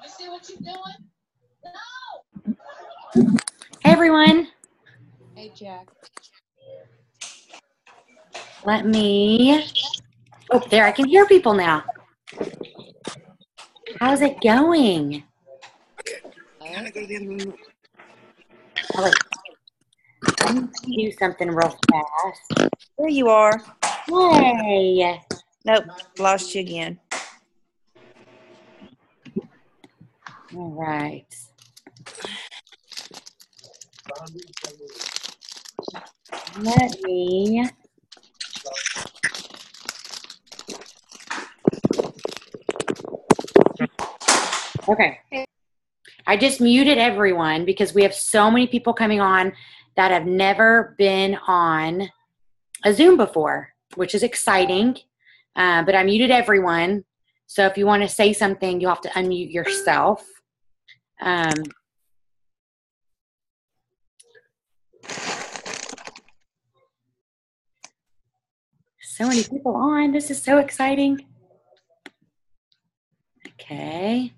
You see what you're doing? No. Hey, everyone. Hey, Jack. Let me. Oh, there, I can hear people now. How's it going? Okay. Can I go to the other room? Oh, wait. Let me do something real fast. There you are. Hey. Nope, lost you again. All right. Let me. Okay. I just muted everyone because we have so many people coming on that have never been on a Zoom before, which is exciting. But I muted everyone. So if you want to say something, you'll have to unmute yourself. So many people on. This is so exciting. Okay.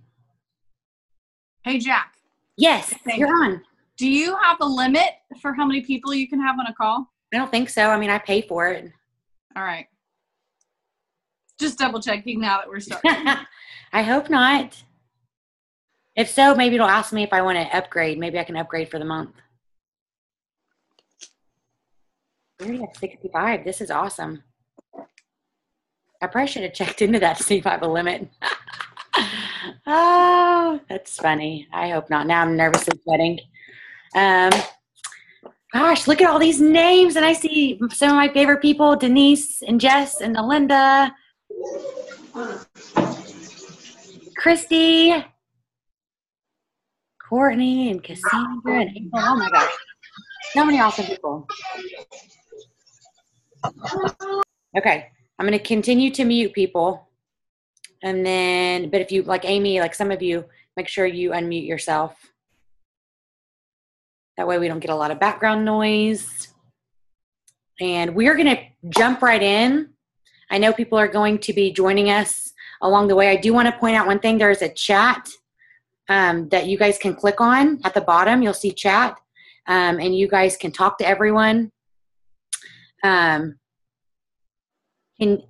Hey, Jack. Yes, you're on. Do you have a limit for how many people you can have on a call? I don't think so. I mean, I pay for it. All right. Just double checking now that we're starting. I hope not. If so, maybe it'll ask me if I want to upgrade. Maybe I can upgrade for the month. We already have 65. This is awesome. I probably should have checked into that to see if I have a limit. Oh, that's funny. I hope not. Now I'm nervously sweating. Gosh, look at all these names. And I see some of my favorite people, Denise and Jess and Melinda, Christy, Courtney and Cassandra and April. Oh my gosh. So many awesome people. Okay. I'm going to continue to mute people. And then, but if you, like Amy, like some of you, make sure you unmute yourself. That way we don't get a lot of background noise. And we're going to jump right in. I know people are going to be joining us along the way. I do want to point out one thing. There's a chat that you guys can click on at the bottom. You'll see chat. And you guys can talk to everyone. Can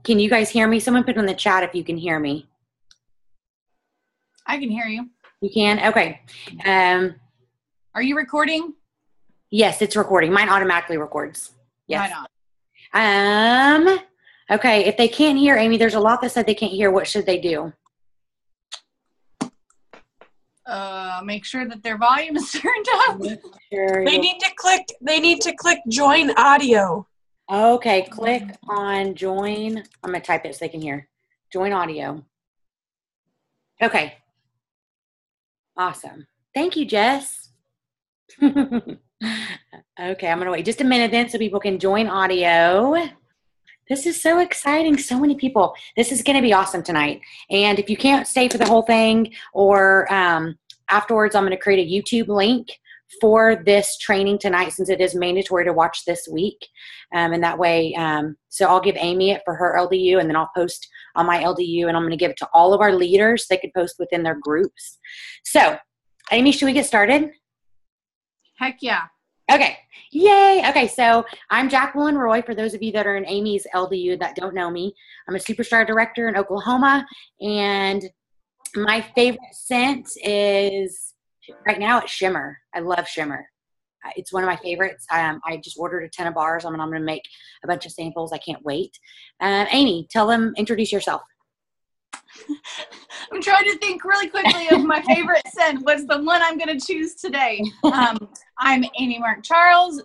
you guys hear me? Someone put in the chat if you can hear me. I can hear you. You can? Okay. Are you recording? Yes, it's recording. Mine automatically records. Yes. Right on. Okay. If they can't hear, Amy, there's a lot that said they can't hear. What should they do? Make sure that their volume is turned up. They need to click join audio. Okay, click on join. I'm going to type it so they can hear. Join audio. Okay. Awesome. Thank you, Jess. Okay, I'm going to wait just a minute then so people can join audio. This is so exciting. So many people. This is going to be awesome tonight. And if you can't stay for the whole thing or afterwards, I'm going to create a YouTube link for this training tonight since it is mandatory to watch this week. And that way, so I'll give Amy it for her LDU and then I'll post on my LDU and I'm going to give it to all of our leaders. They can post within their groups. So, Amy, should we get started? Heck yeah. Okay. Yay. Okay. So I'm Jacqueline Roy. For those of you that are in Amy's LDU that don't know me, I'm a superstar director in Oklahoma. And my favorite scent is right now it's Shimmer. I love Shimmer. It's one of my favorites. I just ordered a 10 of bars. I'm going to make a bunch of samples. I can't wait. Amy, introduce yourself. I'm trying to think really quickly of my favorite scent. What's the one I'm going to choose today? I'm Amy Mark Charles,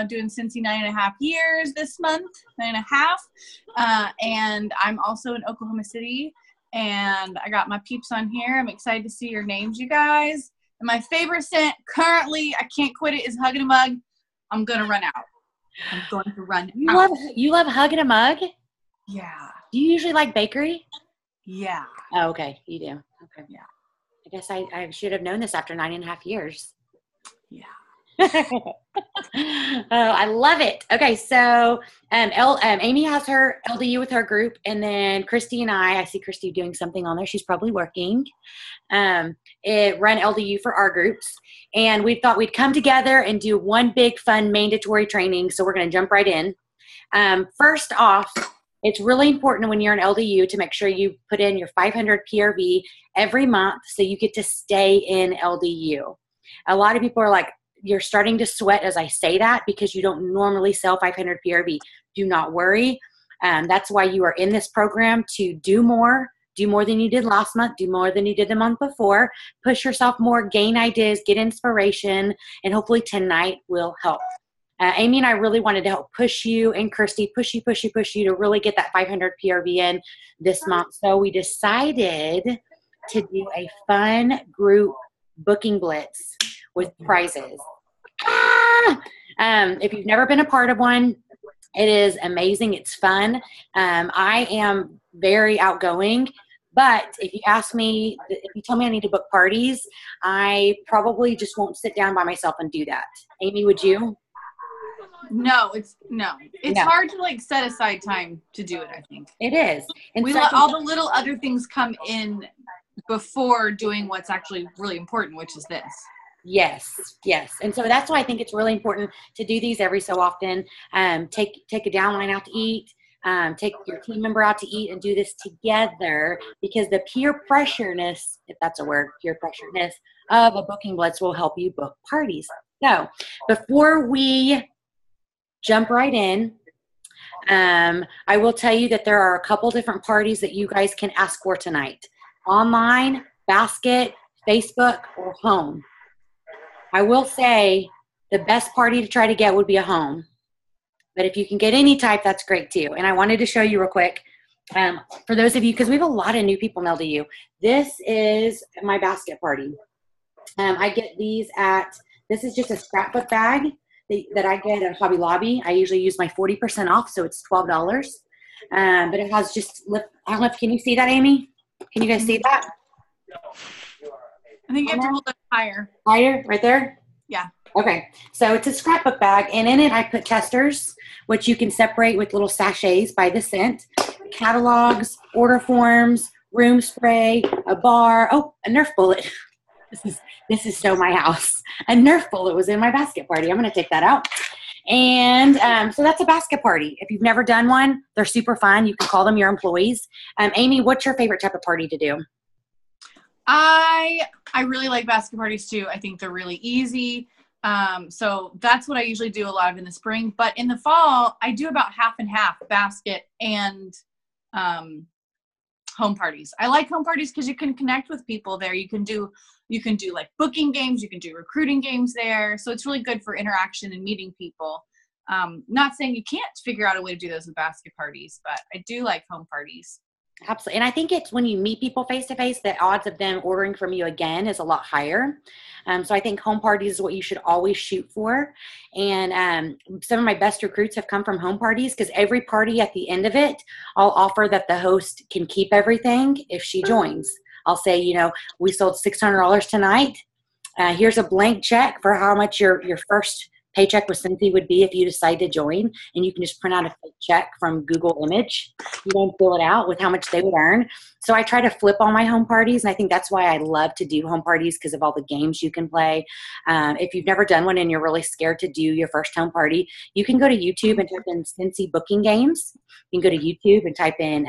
doing Cincy 9.5 years this month, 9.5. And I'm also in Oklahoma City. And I got my peeps on here. I'm excited to see your names, you guys. And my favorite scent currently, I can't quit it, is Hugging a Mug. I'm going to run out. I'm going to run out. You love Hugging a Mug? Yeah. Do you usually like bakery? Yeah. Oh, okay. You do. Okay. Yeah. I guess I should have known this after 9.5 years. Yeah. Oh, I love it. Okay, so Amy has her LDU with her group, and then Christy and I see Christy doing something on there. She's probably working. It run LDU for our groups, and we thought we'd come together and do one big fun mandatory training. So we're going to jump right in. First off, it's really important when you're an LDU to make sure you put in your 500 PRV every month so you get to stay in LDU. A lot of people are like, you're starting to sweat as I say that because you don't normally sell 500 PRV. Do not worry. That's why you are in this program, to do more than you did last month, do more than you did the month before, push yourself more, gain ideas, get inspiration, and hopefully tonight will help. Amy and I really wanted to help push you, and Kirsty, push you to really get that 500 PRV in this month. So we decided to do a fun group booking blitz with prizes. If you've never been a part of one, it is amazing. It's fun. I am very outgoing, but if you ask me, if you tell me I need to book parties, I probably just won't sit down by myself and do that. Amy, would you? No, it's hard to like set aside time to do it, I think. It is. And we let all the little other things come in before doing what's actually really important, which is this. Yes. And so that's why I think it's really important to do these every so often. Take a downline out to eat, take your team member out to eat, and do this together, because the peer pressureness, if that's a word, peer pressureness of a booking blitz will help you book parties. So before we jump right in, I will tell you that there are a couple different parties that you guys can ask for tonight: online, basket, Facebook, or home. I will say the best party to try to get would be a home. But if you can get any type, that's great too. And I wanted to show you real quick, for those of you, because we have a lot of new people in LDU, this is my basket party. I get these this is just a scrapbook bag that I get at Hobby Lobby. I usually use my 40% off, so it's $12. But it has just, I don't know if, can you see that, Amy? Can you guys see that? I think you have to hold it higher. Higher, right there? Yeah. Okay, so it's a scrapbook bag, and in it I put testers, which you can separate with little sachets by the scent, catalogs, order forms, room spray, a bar, a Nerf bullet. This is so my house. A Nerf bullet was in my basket party. I'm going to take that out. And so that's a basket party. If you've never done one, they're super fun. You can call them your employees. Amy, what's your favorite type of party to do? I really like basket parties too. I think they're really easy. So that's what I usually do a lot of in the spring. But in the fall, I do about half and half, basket and home parties. I like home parties because you can connect with people there. You can do like booking games, you can do recruiting games there. So it's really good for interaction and meeting people. Not saying you can't figure out a way to do those with basket parties, but I do like home parties. Absolutely. And I think it's when you meet people face to face, the odds of them ordering from you again is a lot higher. So I think home parties is what you should always shoot for. And some of my best recruits have come from home parties, because every party at the end of it, I'll offer that the host can keep everything if she joins. I'll say, we sold $600 tonight. Here's a blank check for how much your first paycheck with Cynthia would be if you decide to join, and you can just print out a fake check from Google Image. You don't fill it out with how much they would earn. So I try to flip all my home parties, and I think that's why I love to do home parties, because of all the games you can play. If you've never done one and you're really scared to do your first home party, you can go to YouTube and type in Cincy Booking Games. You can go to YouTube and type in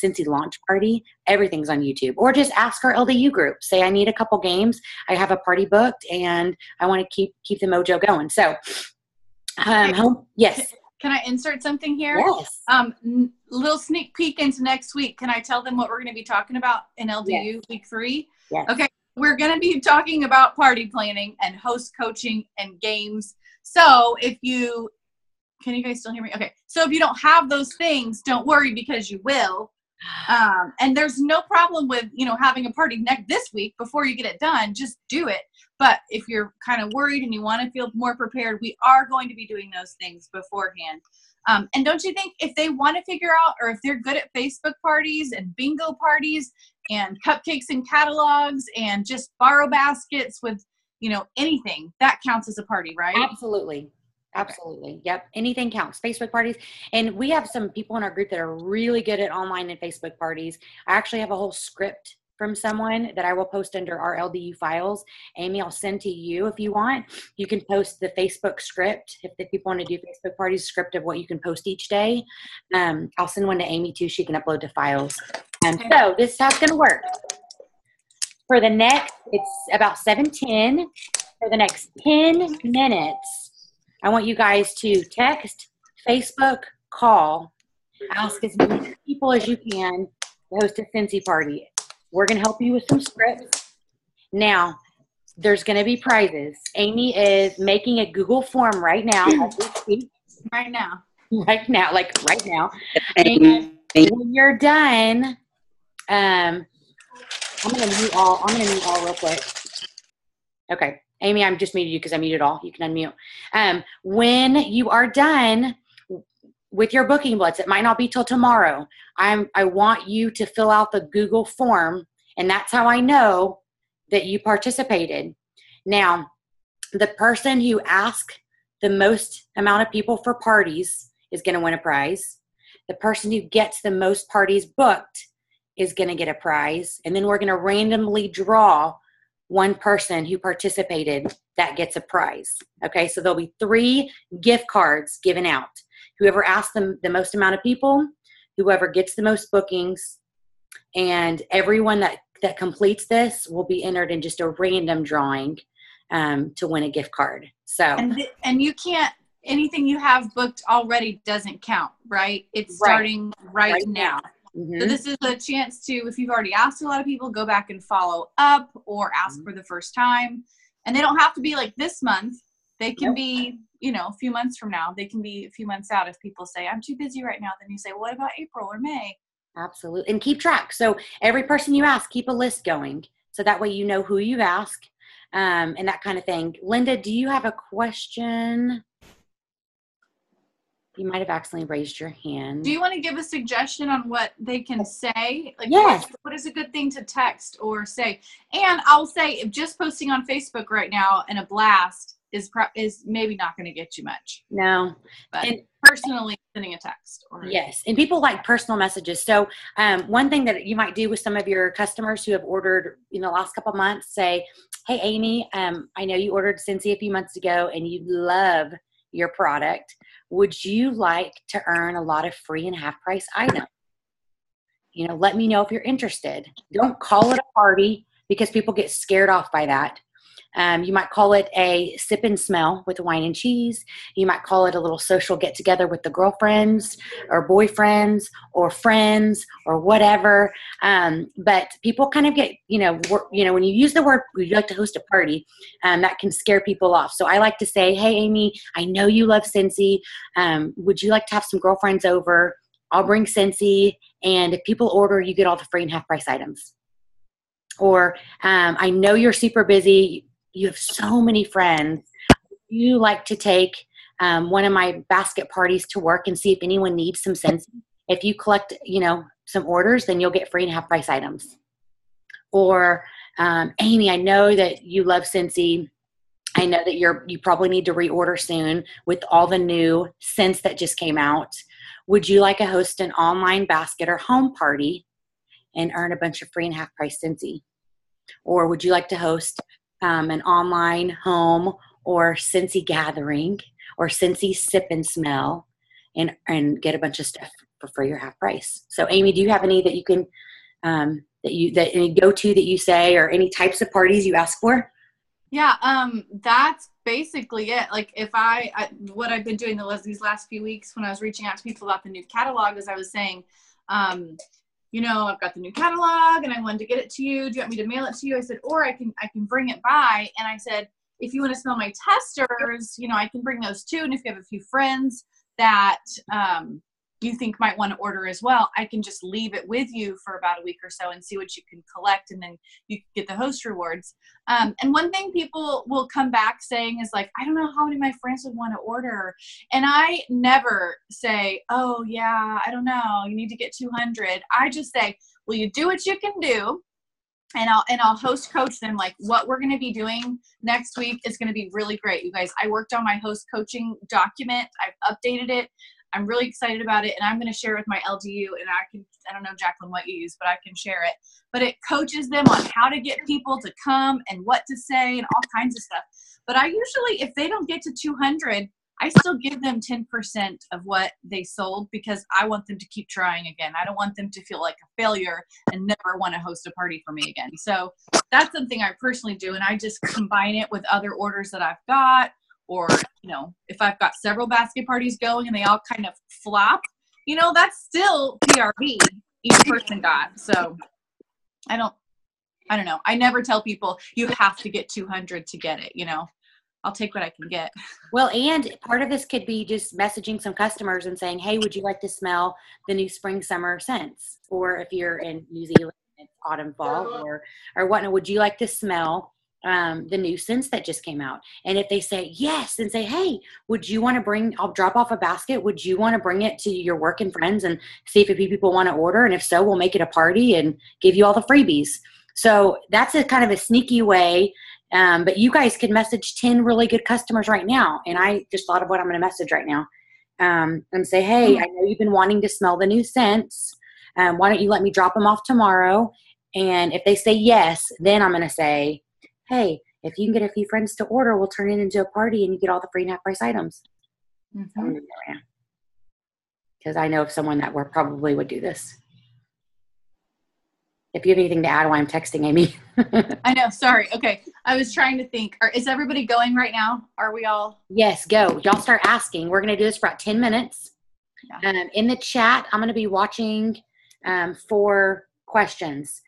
Cincy Launch Party. Everything's on YouTube. Or just ask our LDU group. Say, I need a couple games. I have a party booked, and I want to keep the mojo going. So, yes. Can I insert something here? Yes. Little sneak peek into next week. Can I tell them what we're going to be talking about in LDU week 3? Yes. Okay. We're going to be talking about party planning and host coaching and games. So can you guys still hear me? Okay. So if you don't have those things, don't worry, because you will. And there's no problem with, having a party this week before you get it done. Just do it. But if you're kind of worried and you want to feel more prepared, we are going to be doing those things beforehand. And don't you think if they want to figure out, or if they're good at Facebook parties and bingo parties and cupcakes and catalogs and just borrow baskets with, anything, that counts as a party, right? Absolutely. Absolutely. Yep. Anything counts. Facebook parties. And we have some people in our group that are really good at online and Facebook parties. I actually have a whole script from someone that I will post under our LDU files. Amy, I'll send to you if you want. You can post the Facebook script. If the people want to do Facebook parties, script of what you can post each day. I'll send one to Amy too. She can upload to files. So this is how it's going to work. For the next, it's about 7:10. For the next 10 minutes, I want you guys to text, Facebook, call, ask as many people as you can to host a Scentsy party. We're going to help you with some scripts. Now, there's going to be prizes. Amy is making a Google form right now as we speak. Right now. Right now, like right now. And when you're done, I'm going to mute all real quick. Okay. Amy, I'm just muted you because I muted all. You can unmute. When you are done with your booking blitz, it might not be till tomorrow. I want you to fill out the Google form, and that's how I know that you participated. Now, the person who asks the most amount of people for parties is going to win a prize. The person who gets the most parties booked is going to get a prize. And then we're going to randomly draw one person who participated that gets a prize. Okay, so there'll be 3 gift cards given out. Whoever asks them the most amount of people, whoever gets the most bookings, and everyone that completes this will be entered in just a random drawing to win a gift card. So and you can't, anything you have booked already doesn't count, right? It's starting right now. Mm-hmm. So this is a chance to, if you've already asked a lot of people, go back and follow up or ask for the first time. And they don't have to be like this month. They can be, a few months from now. They can be a few months out if people say, I'm too busy right now. Then you say, what about April or May? Absolutely. And keep track. So every person you ask, keep a list going. So that way you know who you've asked and that kind of thing. Linda, do you have a question? You might have accidentally raised your hand. Do you want to give a suggestion on what they can say? Like, yes. What is a good thing to text or say? And I'll say, if just posting on Facebook right now in a blast is maybe not going to get you much. No. But personally sending a text. Yes. And people like personal messages. So one thing that you might do with some of your customers who have ordered in the last couple of months, say, hey, Amy, I know you ordered Scentsy a few months ago and you love your product. Would you like to earn a lot of free and half price items? Let me know if you're interested. Don't call it a party because people get scared off by that. You might call it a sip and smell with wine and cheese. You might call it a little social get together with the girlfriends or boyfriends or friends or whatever. But people kind of get, when you use the word, we'd like to host a party, that can scare people off. So I like to say, hey, Amy, I know you love Scentsy. Would you like to have some girlfriends over? I'll bring Scentsy. And if people order, you get all the free and half price items. Or I know you're super busy. You have so many friends. You like to take one of my basket parties to work and see if anyone needs some Scentsy. If you collect, some orders, then you'll get free and half price items. Or Amy, I know that you love Scentsy. I know that you probably need to reorder soon with all the new scents that just came out. Would you like to host an online basket or home party and earn a bunch of free and half price Scentsy? Or would you like to host an online home or Scentsy gathering or Scentsy sip and smell and get a bunch of stuff for free or half price? So Amy, do you have any that you can that any go-to that you say, or any types of parties you ask for? Yeah, that's basically it. Like if what I've been doing these last few weeks when I was reaching out to people about the new catalog is I was saying, I've got the new catalog and I wanted to get it to you. Do you want me to mail it to you? I said, or I can bring it by. And I said, if you want to smell my testers, I can bring those too. And if you have a few friends that, you think might want to order as well, I can just leave it with you for about a week or so and see what you can collect, and then you can get the host rewards. And one thing people will come back saying is like, I don't know how many of my friends would want to order. And I never say, oh yeah, I don't know, you need to get 200. I just say, well, you do what you can do. And I'll host coach them. Like, what we're going to be doing next week is going to be really great, you guys. I worked on my host coaching document. I've updated it. I'm really excited about it, and I'm going to share it with my LDU. And I don't know, Jacqueline, what you use, but I can share it. But it coaches them on how to get people to come and what to say and all kinds of stuff. But I usually, if they don't get to 200, I still give them 10% of what they sold, because I want them to keep trying again. I don't want them to feel like a failure and never want to host a party for me again. So that's something I personally do. And I just combine it with other orders that I've got, or, you know, if I've got several basket parties going and they all kind of flop, you know, that's still PRV each person got. So I don't know. I never tell people you have to get 200 to get it, you know. I'll take what I can get. Well, and part of this could be just messaging some customers and saying, hey, would you like to smell the new spring, summer scents? Or if you're in New Zealand, it's autumn, fall, or whatnot, would you like to smell the new scents that just came out? And if they say yes, then say, hey, would you want to I'll drop off a basket. Would you want to bring it to your work and friends and see if a few people want to order? And if so, we'll make it a party and give you all the freebies. So that's a kind of a sneaky way. But you guys can message 10 really good customers right now. And I just thought of what I'm going to message right now. And say, hey, I know you've been wanting to smell the new scents. Why don't you let me drop them off tomorrow? And if they say yes, then I'm going to say, hey, if you can get a few friends to order, we'll turn it into a party and you get all the free and half price items. Because I know of someone that probably would do this. If you have anything to add while I'm texting, Amy. I know. Sorry. Okay. I was trying to think. Is everybody going right now? Are we all? Yes, go. Y'all start asking. We're going to do this for about 10 minutes. Yeah. In the chat, I'm going to be watching for questions.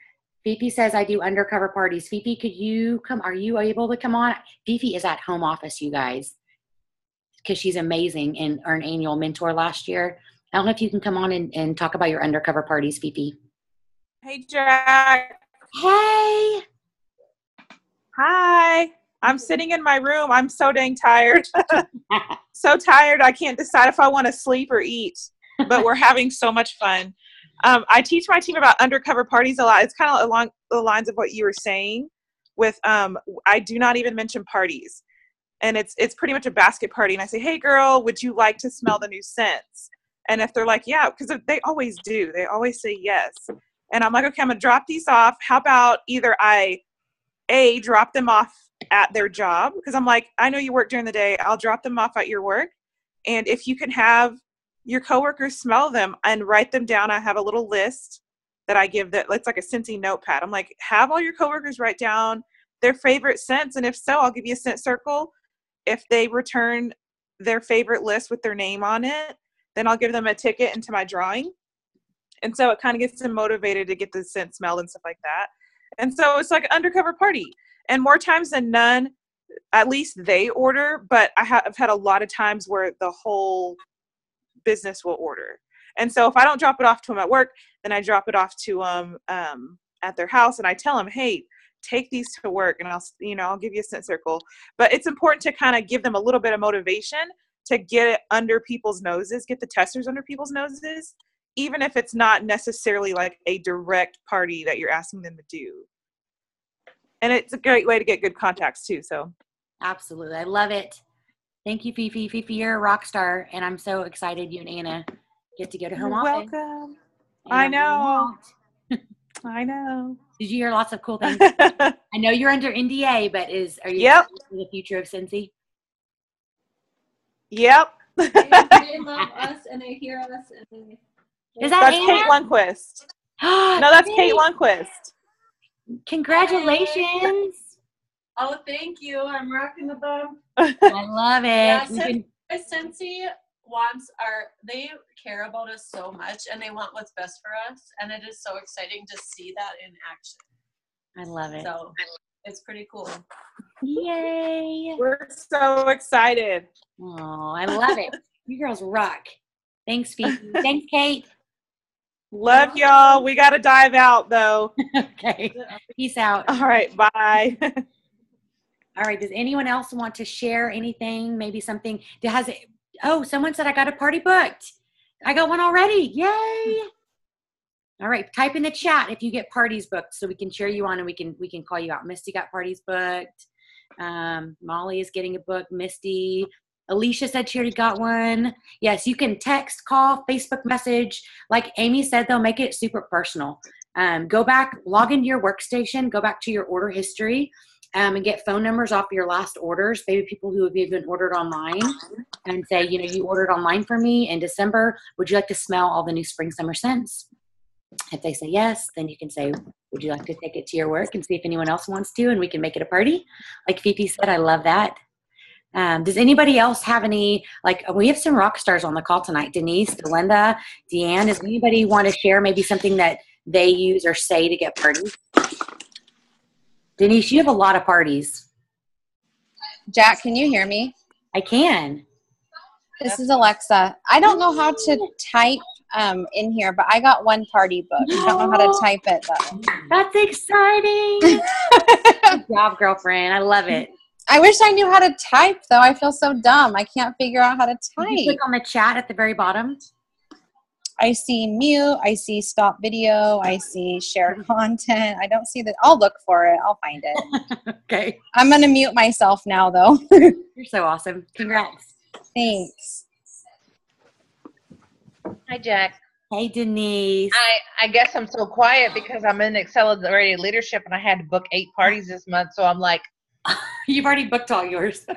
Fifi says, I do undercover parties. Fifi, could you come? Are you able to come on? Fifi is at home office, you guys, because she's amazing and earned annual mentor last year. I don't know if you can come on and talk about your undercover parties, Fifi. Hey, Jack. Hey. Hi. I'm sitting in my room. I'm so dang tired. So tired. I can't decide if I want to sleep or eat, but we're having so much fun. I teach my team about undercover parties a lot. It's kind of along the lines of what you were saying with, I do not even mention parties, and it's pretty much a basket party. And I say, hey girl, would you like to smell the new scents? And if they're like, yeah, because they always do, they always say yes. And I'm like, okay, I'm going to drop these off. How about either I, drop them off at their job? Because I'm like, I know you work during the day. I'll drop them off at your work. And if you can have your coworkers smell them and write them down, I have a little list that I give that it's like a Scentsy notepad. I'm like, have all your coworkers write down their favorite scents. And if so, I'll give you a scent circle. If they return their favorite list with their name on it, then I'll give them a ticket into my drawing. And so it kind of gets them motivated to get the scent smelled and stuff like that. And so it's like an undercover party. And more times than none, at least they order. But I've had a lot of times where the whole business will order. And so if I don't drop it off to them at work, then I drop it off to them at their house. And I tell them, hey, take these to work and I'll give you a scent circle. But it's important to kind of give them a little bit of motivation to get it under people's noses, get the testers under people's noses, even if it's not necessarily like a direct party that you're asking them to do. And it's a great way to get good contacts too. So absolutely. I love it. Thank you, Fifi. Fifi, you're a rock star. And I'm so excited you and Anna get to go to home office. Welcome. I know. I know. Did you hear lots of cool things? I know you're under NDA, but are you excited for the future of Scentsy? Yep. They love us and they hear us. And that's Kate Lundquist. No, that's Kate Lundquist. Congratulations. Oh, thank you. I'm rocking the boat. I love it. Yeah, Scentsy they care about us so much and they want what's best for us. And it is so exciting to see that in action. I love it. So it's pretty cool. Yay. We're so excited. Oh, I love it. You girls rock. Thanks, Fifi. Thanks, Kate. Love y'all. We got to dive out, though. Okay. Peace out. All right. Bye. All right. Does anyone else want to share anything? Maybe something that has it? Oh, someone said I got a party booked. I got one already. Yay. All right. Type in the chat if you get parties booked so we can cheer you on and we can call you out. Misty got parties booked. Molly is getting a book. Misty. Alicia said she already got one. Yes, you can text, call, Facebook message. Like Amy said, they'll make it super personal. Go back, log into your workstation, go back to your order history, and get phone numbers off your last orders. Maybe people who have even ordered online and say, you ordered online for me in December. Would you like to smell all the new spring, summer scents? If they say yes, then you can say, would you like to take it to your work and see if anyone else wants to, and we can make it a party? Like Fifi said, I love that. Does anybody else have any, we have some rock stars on the call tonight. Denise, Delinda, Deanne. Does anybody want to share maybe something that they use or say to get parties? Denise, you have a lot of parties. Jack, can you hear me? I can. This is Alexa. I don't know how to type in here, but I got one party book. I don't know how to type it, though. That's exciting. Good job, girlfriend. I love it. I wish I knew how to type, though. I feel so dumb. I can't figure out how to type. Did you click on the chat at the very bottom? I see mute. I see stop video. I see share content. I don't see that. I'll look for it. I'll find it. Okay. I'm going to mute myself now, though. You're so awesome. Congrats. Thanks. Hi, Jack. Hey, Denise. I guess I'm so quiet because I'm in accelerated leadership and I had to book 8 parties this month. So I'm like, You've already booked all yours.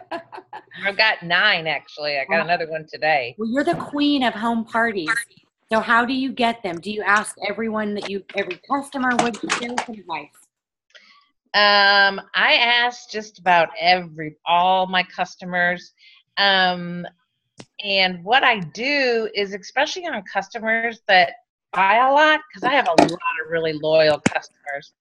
I've got 9, actually. I got another one today. Well, you're the queen of home parties. So how do you get them? Do you ask everyone every customer? What do you share some advice? I asked just about all my customers. And what I do is, especially on customers that buy a lot, because I have a lot of really loyal customers,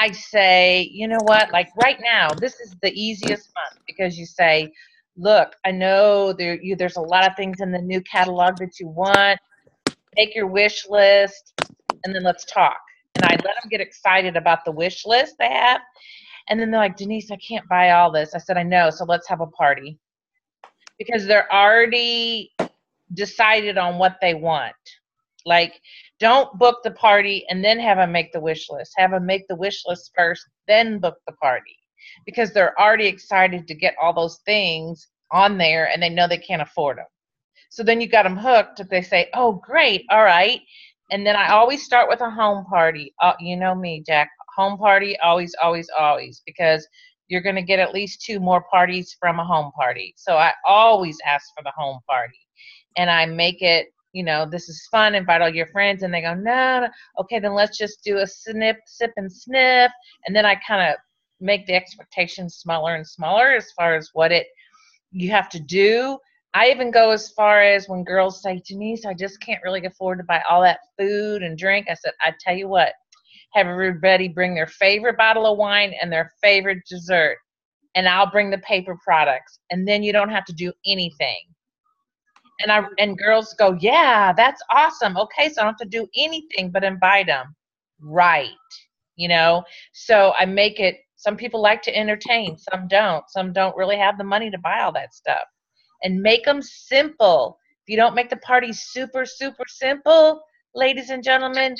I say, you know what, like right now, this is the easiest month because you say, look, I know there's a lot of things in the new catalog that you want. Make your wish list, and then let's talk. And I let them get excited about the wish list they have. And then they're like, Denise, I can't buy all this. I said, I know, so let's have a party. Because they're already decided on what they want. Like, don't book the party and then have them make the wish list. Have them make the wish list first, then book the party. Because they're already excited to get all those things on there and they know they can't afford them. So then you got them hooked if they say, oh, great, all right. And then I always start with a home party. You know me, Jack. Home party, always, always, always. Because you're going to get at least 2 more parties from a home party. So I always ask for the home party. And I make it, this is fun, invite all your friends. And they go, no, okay, then let's just do a sip and sniff. And then I kind of make the expectations smaller and smaller as far as what you have to do. I even go as far as when girls say, Denise, I just can't really afford to buy all that food and drink. I said, I tell you what, have everybody bring their favorite bottle of wine and their favorite dessert, and I'll bring the paper products, and then you don't have to do anything. And girls go, yeah, that's awesome. Okay, so I don't have to do anything but invite them. Right. So I make it, some people like to entertain, some don't. Some don't really have the money to buy all that stuff. And make them simple. If you don't make the party super, super simple, ladies and gentlemen,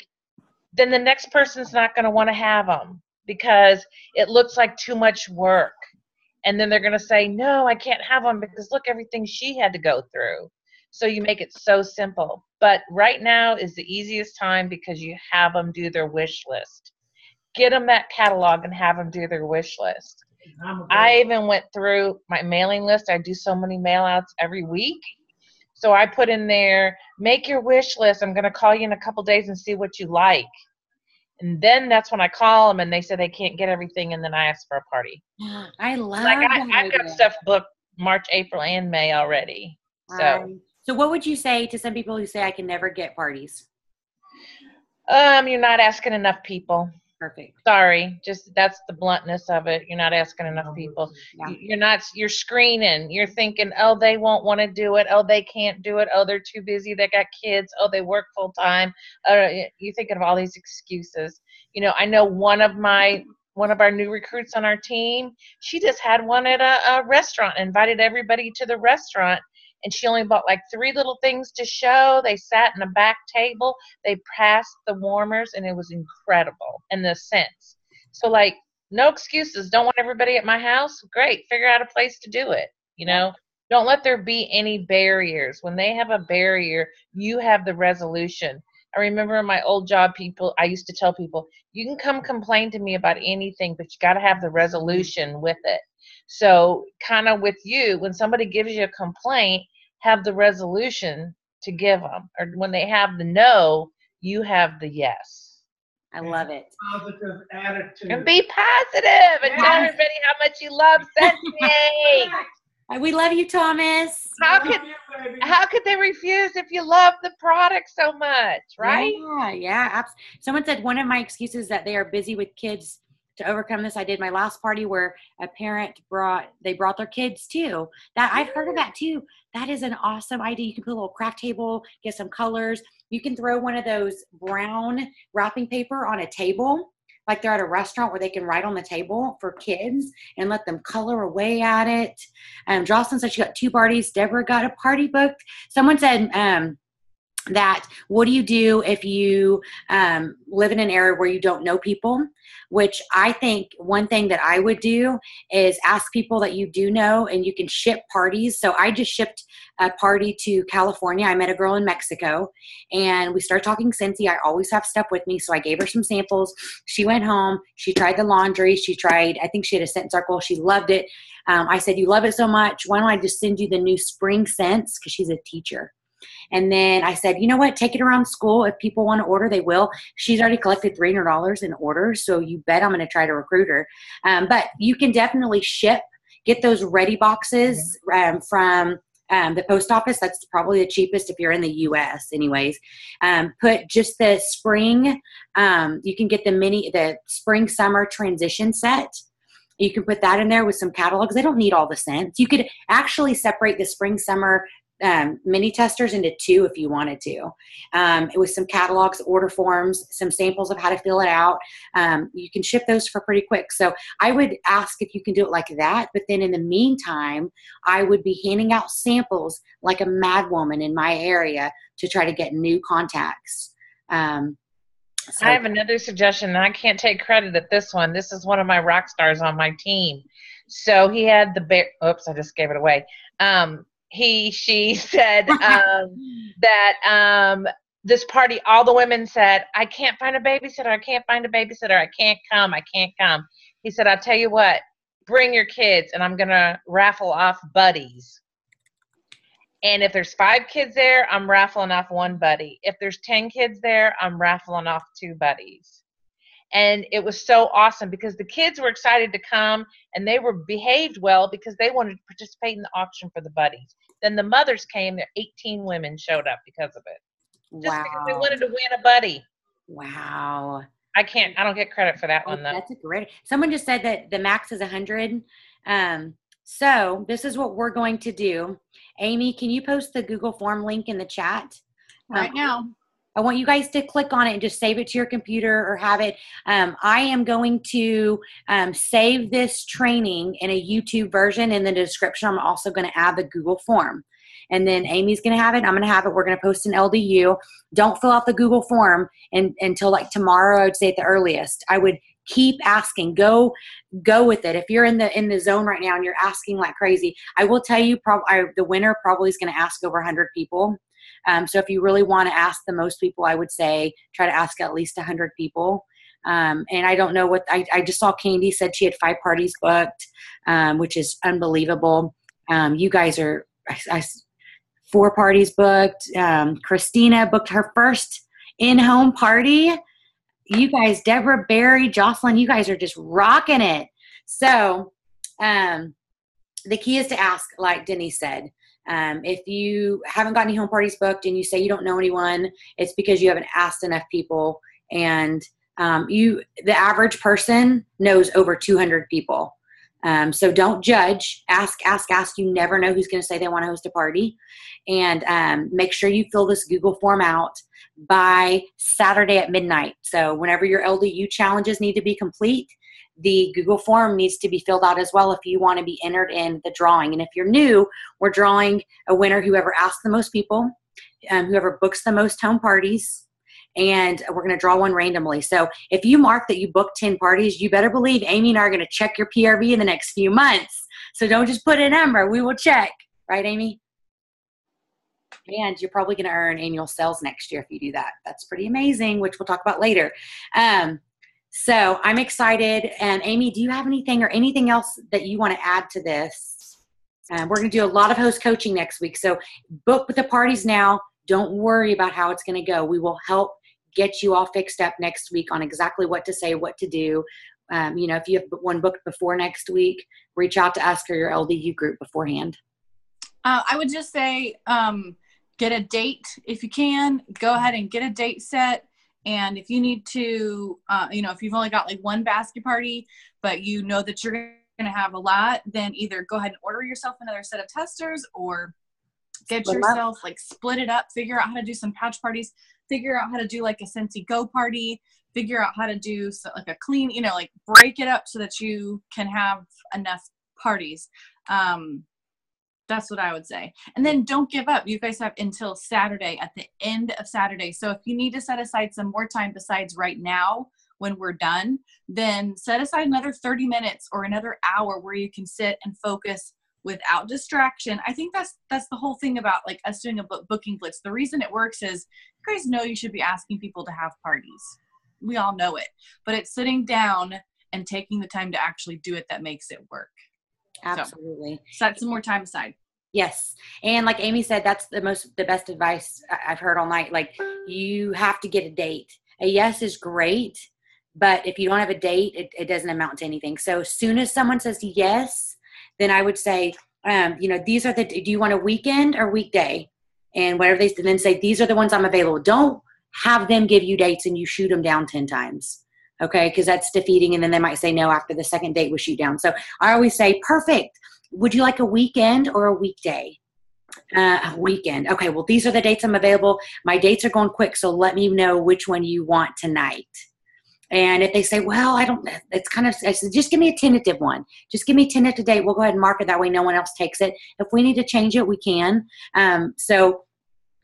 then the next person's not going to want to have them because it looks like too much work. And then they're going to say, no, I can't have them because look, everything she had to go through. So you make it so simple. But right now is the easiest time because you have them do their wish list. Get them that catalog and have them do their wish list. I even went through my mailing list. I do so many mail outs every week. So I put in there, make your wish list. I'm going to call you in a couple days and see what you like. And then that's when I call them and they say they can't get everything. And then I ask for a party. I love I've got stuff booked March, April, and May already. So what would you say to some people who say I can never get parties? You're not asking enough people. Perfect. Sorry, just that's the bluntness of it. You're not asking enough people. Yeah. You're screening. You're thinking, oh, they won't want to do it. Oh, they can't do it. Oh, they're too busy. They got kids. Oh, they work full time. You're thinking of all these excuses. I know one of our new recruits on our team, she just had one at a restaurant, invited everybody to the restaurant, and she only bought like 3 little things to show. They sat in a back table. They passed the warmers, and it was incredible in the sense. So, like, no excuses. Don't want everybody at my house? Great. Figure out a place to do it. Don't let there be any barriers. When they have a barrier, you have the resolution. I remember in my old job, I used to tell people, you can come complain to me about anything, but you got to have the resolution with it. So kind of with you, when somebody gives you a complaint, have the resolution to give them. Or when they have the no, you have the yes. I love it. Positive attitude. And be positive and tell everybody how much you love Sensi. We love you, Thomas. How could they refuse if you love the product so much, right? Yeah. Someone said one of my excuses that they are busy with kids. To overcome this, I did my last party where a parent brought their kids too. That I've heard of that too. That is an awesome idea. You can put a little craft table, get some colors. You can throw one of those brown wrapping paper on a table, like they're at a restaurant where they can write on the table for kids and let them color away at it. Jocelyn said she got 2 parties. Deborah got a party booked. Someone said, that what do you do if you live in an area where you don't know people, which I think one thing that I would do is ask people that you do know, and you can ship parties. So I just shipped a party to California. I met a girl in Mexico, and we started talking Scentsy. I always have stuff with me, so I gave her some samples. She went home. She tried the laundry. I think she had a scent circle. She loved it. I said, you love it so much. Why don't I just send you the new spring scents? Because she's a teacher. And then I said, you know what, take it around school. If people want to order, they will. She's already collected $300 in orders, so you bet I'm going to try to recruit her. But you can definitely get those ready boxes from the post office. That's probably the cheapest if you're in the U.S. anyways. Put just the spring. You can get the spring summer transition set. You can put that in there with some catalogs. They don't need all the scents. You could actually separate the spring summer mini testers into 2 if you wanted to. It was some catalogs, order forms, some samples of how to fill it out. You can ship those for pretty quick. So I would ask if you can do it like that. But then in the meantime, I would be handing out samples like a mad woman in my area to try to get new contacts. I have another suggestion, and I can't take credit at this one. This is one of my rock stars on my team. So he had oops, I just gave it away. She said that this party, all the women said, I can't find a babysitter. I can't find a babysitter. I can't come. I can't come. He said, I'll tell you what, bring your kids, and I'm going to raffle off buddies. And if there's 5 kids there, I'm raffling off 1 buddy. If there's 10 kids there, I'm raffling off 2 buddies. And it was so awesome because the kids were excited to come, and they were behaved well because they wanted to participate in the auction for the buddies. Then the mothers came. There 18 women showed up because of it. Just because they wanted to win a buddy. Wow. I don't get credit for that one though. That's a great. Someone just said that the max is 100. So this is what we're going to do. Amy, can you post the Google form link in the chat? Right now. I want you guys to click on it and just save it to your computer or have it. I am going to save this training in a YouTube version. In the description, I'm also going to add the Google form. And then Amy's going to have it. I'm going to have it. We're going to post an LDU. Don't fill out the Google form until like tomorrow, I would say at the earliest. I would keep asking. Go with it. If you're in the zone right now and you're asking like crazy, I will tell you the winner probably is going to ask over 100 people. So if you really want to ask the most people, I would say try to ask at least 100 people. And I don't know what I just saw. Candy said she had 5 parties booked, which is unbelievable. You guys are 4 parties booked. Christina booked her first in-home party. You guys, Deborah, Barry, Jocelyn, you guys are just rocking it. So the key is to ask, like Denise said. If you haven't got any home parties booked and you say you don't know anyone, it's because you haven't asked enough people. And The average person knows over 200 people. So don't judge. Ask. You never know who's going to say they want to host a party. And make sure you fill this Google form out by Saturday at midnight. So whenever your LDU challenges need to be complete, the Google form needs to be filled out as well if you want to be entered in the drawing. And if you're new, we're drawing a winner whoever asks the most people, whoever books the most home parties, and we're going to draw one randomly. So if you mark that you booked 10 parties, you better believe Amy and I are going to check your PRV in the next few months. So don't just put a number. We will check. Right, Amy? And you're probably going to earn annual sales next year if you do that. That's pretty amazing, which we'll talk about later. So I'm excited. And Amy, do you have anything or anything else that you want to add to this? We're going to do a lot of host coaching next week. So book with the parties now. Don't worry about how it's going to go. We will help get you all fixed up next week on exactly what to say, what to do. If you have one booked before next week, reach out to us or your LDU group beforehand. I would just say get a date if you can. Go ahead and get a date set. And if you need to, if you've only got like one basket party, but you know that you're going to have a lot, then either go ahead and order yourself another set of testers or get yourself like split it up, figure out how to do some pouch parties, figure out how to do like a Scentsy Go party, figure out how to do like a clean, like break it up so that you can have enough parties. That's what I would say. And then don't give up. You guys have until Saturday, at the end of Saturday. So if you need to set aside some more time besides right now when we're done, then set aside another 30 minutes or another hour where you can sit and focus without distraction. I think that's the whole thing about like us doing a booking blitz. The reason it works is you guys know you should be asking people to have parties. We all know it, but it's sitting down and taking the time to actually do it that makes it work. Absolutely. So set some more time aside. Yes. And like Amy said, that's the best advice I've heard all night. Like you have to get a date. A yes is great, but if you don't have a date, it doesn't amount to anything. So as soon as someone says yes, then I would say, these are do you want a weekend or weekday? And whatever and then say, these are the ones I'm available. Don't have them give you dates and you shoot them down 10 times. Okay. Cause that's defeating. And then they might say no after the second date was shoot down. So I always say, perfect. Would you like a weekend or a weekday? A weekend. Okay. Well, these are the dates I'm available. My dates are going quick. So let me know which one you want tonight. And if they say, well, I said, just give me a tentative one. Just give me a tentative date. We'll go ahead and mark it. That way no one else takes it. If we need to change it, we can. So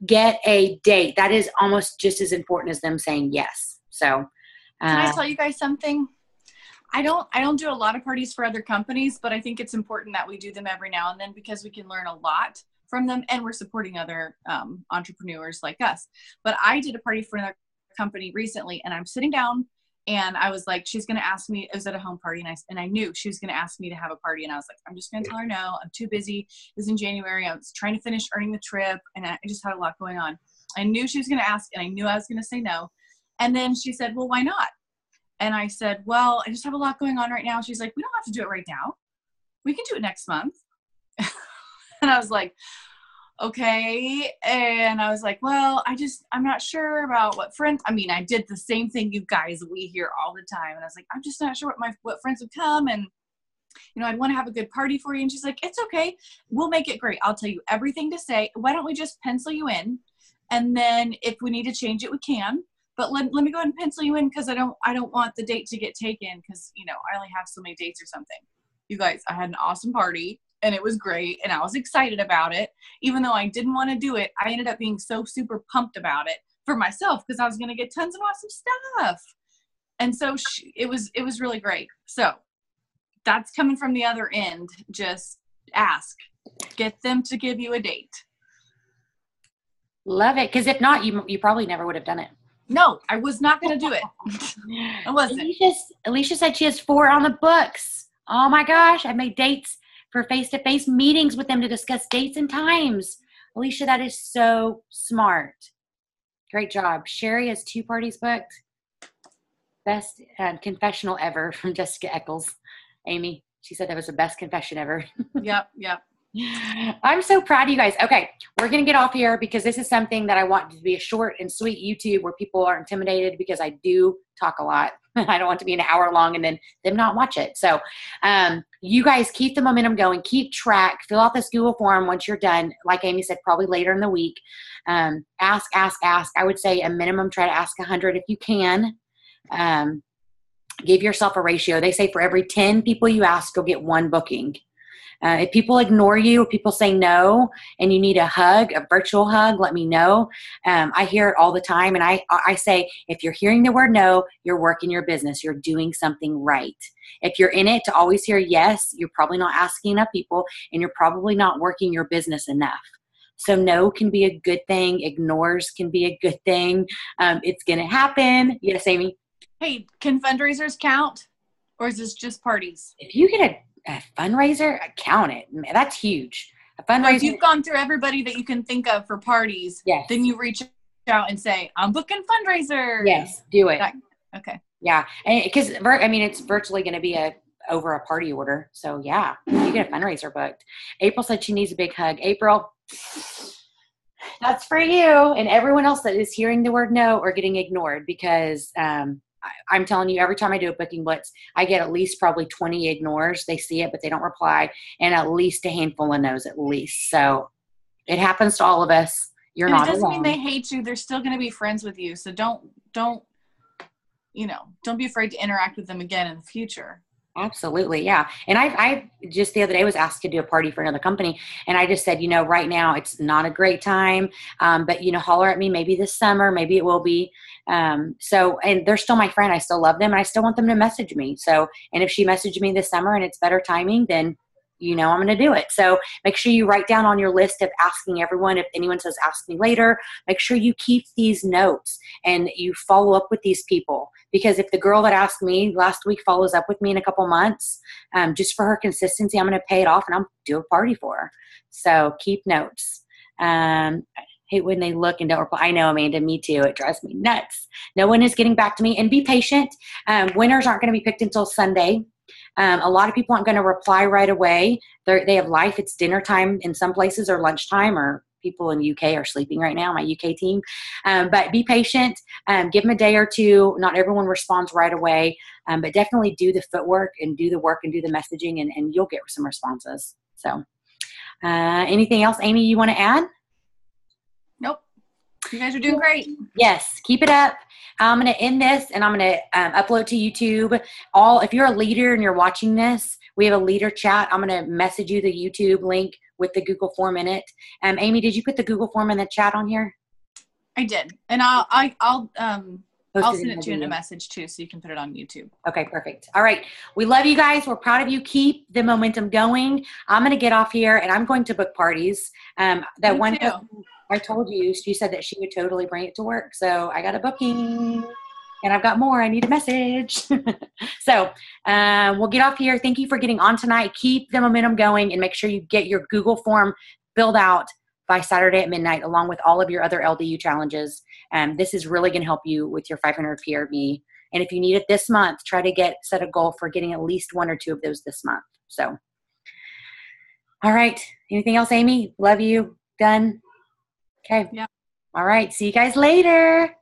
get a date. That is almost just as important as them saying yes. So can I tell you guys something? I don't do a lot of parties for other companies, but I think it's important that we do them every now and then because we can learn a lot from them and we're supporting other entrepreneurs like us. But I did a party for another company recently and I'm sitting down and I was like, she's going to ask me, it was at a home party and I knew she was going to ask me to have a party. And I was like, I'm just going to tell her no, I'm too busy. It was in January. I was trying to finish earning the trip and I just had a lot going on. I knew she was going to ask and I knew I was going to say no. And then she said, well, why not? And I said, well, I just have a lot going on right now. She's like, we don't have to do it right now. We can do it next month. And I was like, okay. And I was like, well, I'm not sure about what friends, I did the same thing you guys, we hear all the time. And I was like, I'm just not sure what friends would come. And, I'd want to have a good party for you. And she's like, it's okay. We'll make it great. I'll tell you everything to say. Why don't we just pencil you in? And then if we need to change it, we can. But let me go ahead and pencil you in because I don't want the date to get taken because, I only have so many dates or something. You guys, I had an awesome party and it was great and I was excited about it. Even though I didn't want to do it, I ended up being so super pumped about it for myself because I was going to get tons of awesome stuff. And so it was really great. So that's coming from the other end. Just ask. Get them to give you a date. Love it. Because if not, you probably never would have done it. No, I was not going to do it. I wasn't. Alicia said she has 4 on the books. Oh my gosh. I made dates for face-to-face meetings with them to discuss dates and times. Alicia, that is so smart. Great job. Sherry has 2 parties booked. Best confessional ever from Jessica Eccles. Amy, she said that was the best confession ever. Yep. I'm so proud of you guys. Okay, we're going to get off here because this is something that I want to be a short and sweet YouTube where people aren't intimidated because I do talk a lot. I don't want to be an hour long and then them not watch it. So you guys keep the momentum going, keep track, fill out this Google form once you're done. Like Amy said, probably later in the week. Ask. I would say a minimum, try to ask 100 if you can. Give yourself a ratio. They say for every 10 people you ask, you'll get 1 booking. If people ignore you, if people say no, and you need a hug, a virtual hug, let me know. I hear it all the time. And I say, if you're hearing the word no, you're working your business. You're doing something right. If you're in it to always hear yes, you're probably not asking enough people, and you're probably not working your business enough. So no can be a good thing. Ignores can be a good thing. It's going to happen. Yes, Amy? Hey, can fundraisers count? Or is this just parties? If you get a fundraiser, count it. That's huge. A fundraiser. So if you've gone through everybody that you can think of for parties, yes, then you reach out and say, I'm booking fundraiser. Yes, do it. Okay. Yeah, because it's virtually going to be over a party order. So yeah, you get a fundraiser booked. April said she needs a big hug. April, that's for you and everyone else that is hearing the word no or getting ignored, because I'm telling you, every time I do a booking blitz, I get at least probably 20 ignores. They see it, but they don't reply, and at least a handful of no's at least. So it happens to all of us. You're not alone. It doesn't mean they hate you. They're still going to be friends with you. So don't be afraid to interact with them again in the future. Absolutely. Yeah. And I just the other day was asked to do a party for another company. And I just said, right now it's not a great time. But holler at me maybe this summer, maybe it will be. And they're still my friend. I still love them and I still want them to message me. So, and if she messaged me this summer and it's better timing, then I'm going to do it. So make sure you write down on your list of asking everyone. If anyone says, ask me later, make sure you keep these notes and you follow up with these people. Because if the girl that asked me last week follows up with me in a couple months, just for her consistency, I'm going to pay it off and I'll do a party for her. So keep notes. I hate when they look and don't reply. I know, Amanda, me too. It drives me nuts. No one is getting back to me. And be patient. Winners aren't going to be picked until Sunday. A lot of people aren't going to reply right away. They have life. It's dinner time in some places or lunchtime, or people in the UK are sleeping right now, my UK team. But be patient. Give them a day or two. Not everyone responds right away, but definitely do the footwork and do the work and do the messaging, and you'll get some responses. So anything else, Amy, you want to add? Nope. You guys are doing great. Yes, keep it up. I'm going to end this and I'm going to upload to YouTube. If you're a leader and you're watching this, we have a leader chat. I'm going to message you the YouTube link with the Google form in it. Amy, did you put the Google form in the chat on here? I did, and I'll send it to you in a message too, so you can put it on YouTube. Okay, perfect. All right, we love you guys. We're proud of you. Keep the momentum going. I'm going to get off here and I'm going to book parties. That one I told you, she said that she would totally bring it to work. So I got a booking and I've got more. I need a message. So we'll get off here. Thank you for getting on tonight. Keep the momentum going and make sure you get your Google form filled out by Saturday at midnight, along with all of your other LDU challenges. This is really going to help you with your 500 PRV. And if you need it this month, try to set a goal for getting at least 1 or 2 of those this month. So, all right. Anything else, Amy? Love you. Done? Okay. Yeah. All right. See you guys later.